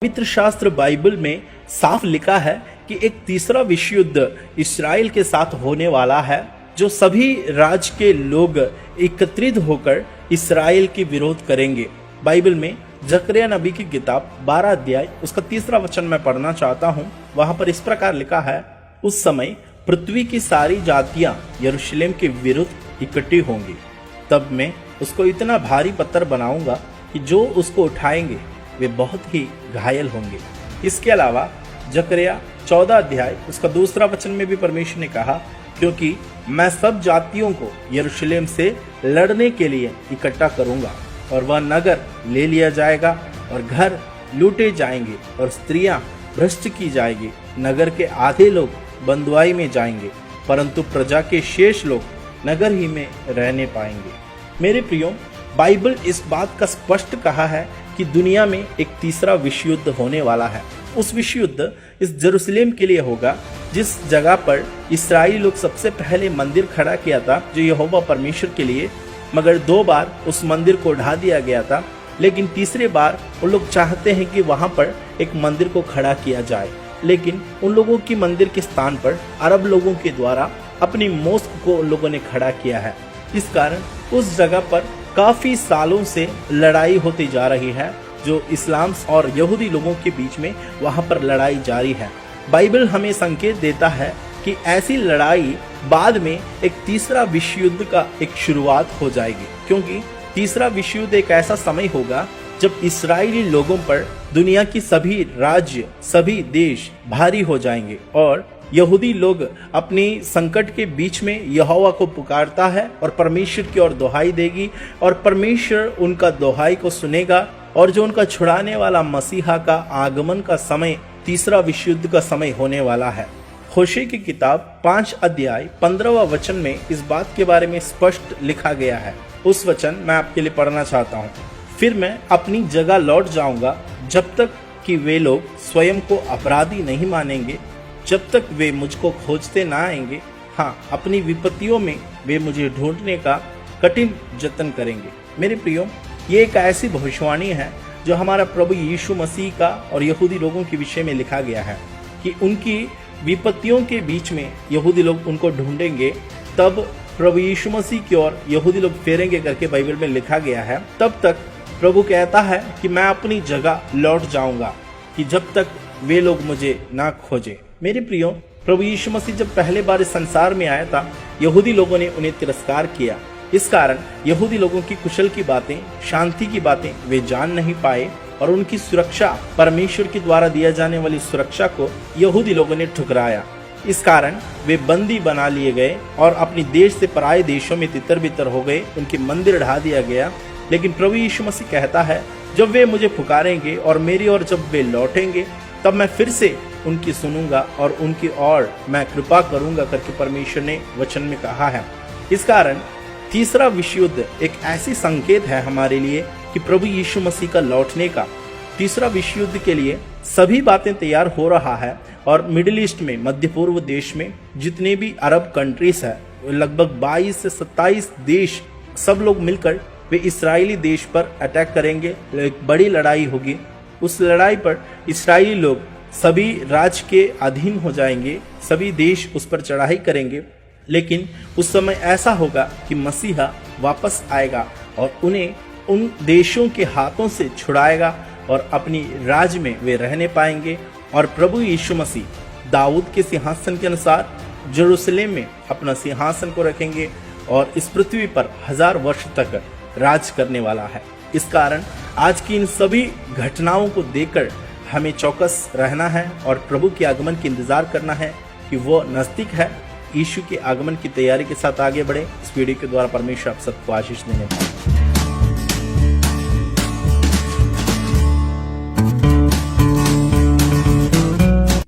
पवित्र शास्त्र बाइबल में साफ लिखा है कि एक तीसरा विश्व युद्ध इस्राएल के साथ होने वाला है, जो सभी राज्य के लोग एकत्रित होकर इस्राएल के विरोध करेंगे। बाइबल में जकरिया नबी की किताब 12 अध्याय उसका 3 वचन मैं पढ़ना चाहता हूँ। वहां पर इस प्रकार लिखा है, उस समय पृथ्वी की सारी जातियां यरूशलेम के विरुद्ध इकट्ठी होंगी। तब मैं उसको इतना भारी पत्थर बनाऊंगा कि जो उसको उठाएंगे वे बहुत ही घायल होंगे। इसके अलावा जकरिया 14 अध्याय उसका 2 वचन में भी परमेश्वर ने कहा, क्योंकि मैं सब जातियों को यरूशलेम से लड़ने के लिए इकट्ठा करूंगा और वह नगर ले लिया जाएगा और घर लूटे जाएंगे और स्त्रियां भ्रष्ट की जाएगी। नगर के आधे लोग बंधुआई में जाएंगे, परंतु प्रजा के शेष लोग नगर ही में रहने पाएंगे। मेरे प्रियो, बाइबल इस बात का स्पष्ट कहा है कि दुनिया में एक तीसरा विश्व युद्ध होने वाला है। उस विश्व युद्ध इस जेरूशलेम के लिए होगा, जिस जगह पर इस्राएली लोग सबसे पहले मंदिर खड़ा किया था, जो यहोवा परमेश्वर के लिए, मगर 2 बार उस मंदिर को ढा दिया गया था। लेकिन तीसरे बार उन लोग चाहते हैं कि वहां पर एक मंदिर को खड़ा किया जाए, लेकिन उन लोगों की मंदिर के स्थान पर अरब लोगों के द्वारा अपनी मोस्क को उन लोगों ने खड़ा किया है। इस कारण उस जगह पर काफी सालों से लड़ाई होती जा रही है, जो इस्लाम और यहूदी लोगों के बीच में वहां पर लड़ाई जारी है। बाइबल हमें संकेत देता है कि ऐसी लड़ाई बाद में एक तीसरा विश्व युद्ध का एक शुरुआत हो जाएगी, क्योंकि तीसरा विश्व युद्ध एक ऐसा समय होगा जब इस्राएली लोगों पर दुनिया की सभी राज्य, सभी देश भारी हो जाएंगे और यहूदी लोग अपनी संकट के बीच में यहोवा को पुकारता है और परमेश्वर की ओर दुहाई देगी और परमेश्वर उनका दुहाई को सुनेगा, और जो उनका छुड़ाने वाला मसीहा का आगमन का समय तीसरा विश्व युद्ध का समय होने वाला है। होशे की किताब 5 अध्याय 15 वचन में इस बात के बारे में स्पष्ट लिखा गया है। उस वचन मैं आपके लिए पढ़ना चाहता हूँ। फिर मैं अपनी जगह लौट जाऊंगा, जब तक कि वे लोग स्वयं को अपराधी नहीं मानेंगे, जब तक वे मुझको खोजते ना आएंगे। हाँ, अपनी विपत्तियों में वे मुझे ढूंढने का कठिन जतन करेंगे। मेरे प्रियो, ये एक ऐसी भविष्यवाणी है जो हमारा प्रभु यीशु मसीह का और यहूदी लोगों के विषय में लिखा गया है कि उनकी विपत्तियों के बीच में यहूदी लोग उनको ढूंढेंगे, तब प्रभु यीशु मसीह की ओर यहूदी लोग फेरेंगे करके बाइबल में लिखा गया है। तब तक प्रभु कहता है कि मैं अपनी जगह लौट जाऊंगा, कि जब तक वे लोग मुझे ना खोजे। मेरे प्रियो, प्रभु यीशु मसीह जब पहले बार इस संसार में आया था, यहूदी लोगों ने उन्हें तिरस्कार किया। इस कारण यहूदी लोगों की कुशल की बातें, शांति की बातें वे जान नहीं पाए और उनकी सुरक्षा, परमेश्वर के द्वारा दिया जाने वाली सुरक्षा को यहूदी लोगों ने ठुकराया। इस कारण वे बंदी बना लिए गए और अपने देश से पराये देशों में तितर बितर हो गए, उनके मंदिर ढा दिया गया। लेकिन प्रभु यीशु मसीह कहता है, जब वे मुझे पुकारेंगे और मेरी ओर जब वे लौटेंगे, तब मैं फिर से उनकी सुनूंगा और उनकी ओर मैं कृपा करूंगा करके परमेश्वर ने वचन में कहा है। इस कारण तीसरा विश्व युद्ध एक ऐसी संकेत है हमारे लिए कि प्रभु यीशु मसीह का लौटने का। तीसरा विश्व युद्ध के लिए सभी बातें तैयार हो रहा है और मिडिल ईस्ट में, मध्य पूर्व देश में जितने भी अरब कंट्रीज है, लगभग 22 से 27 देश, सब लोग मिलकर वे इस्राएली देश पर अटैक करेंगे। एक बड़ी लड़ाई होगी। उस लड़ाई पर इस्राएली लोग सभी राज्य के अधीन हो जाएंगे, सभी देश उस पर चढ़ाई करेंगे। लेकिन उस समय ऐसा होगा कि मसीहा वापस आएगा और उन्हें उन देशों के हाथों से छुड़ाएगा और अपनी राज्य में वे रहने पाएंगे। और प्रभु यीशु मसीह दाऊद के सिंहासन के अनुसार जेरूशलेम में अपना सिंहासन को रखेंगे और इस पृथ्वी पर 1000 वर्ष तक राज करने वाला है। इस कारण आज की इन सभी घटनाओं को देखकर हमें चौकस रहना है और प्रभु के आगमन की इंतजार करना है कि वो नजदीक है। यीशु के आगमन की तैयारी के साथ आगे बढ़े। इस वीडियो के द्वारा परमेश्वर आप सबको आशीष देने पाए।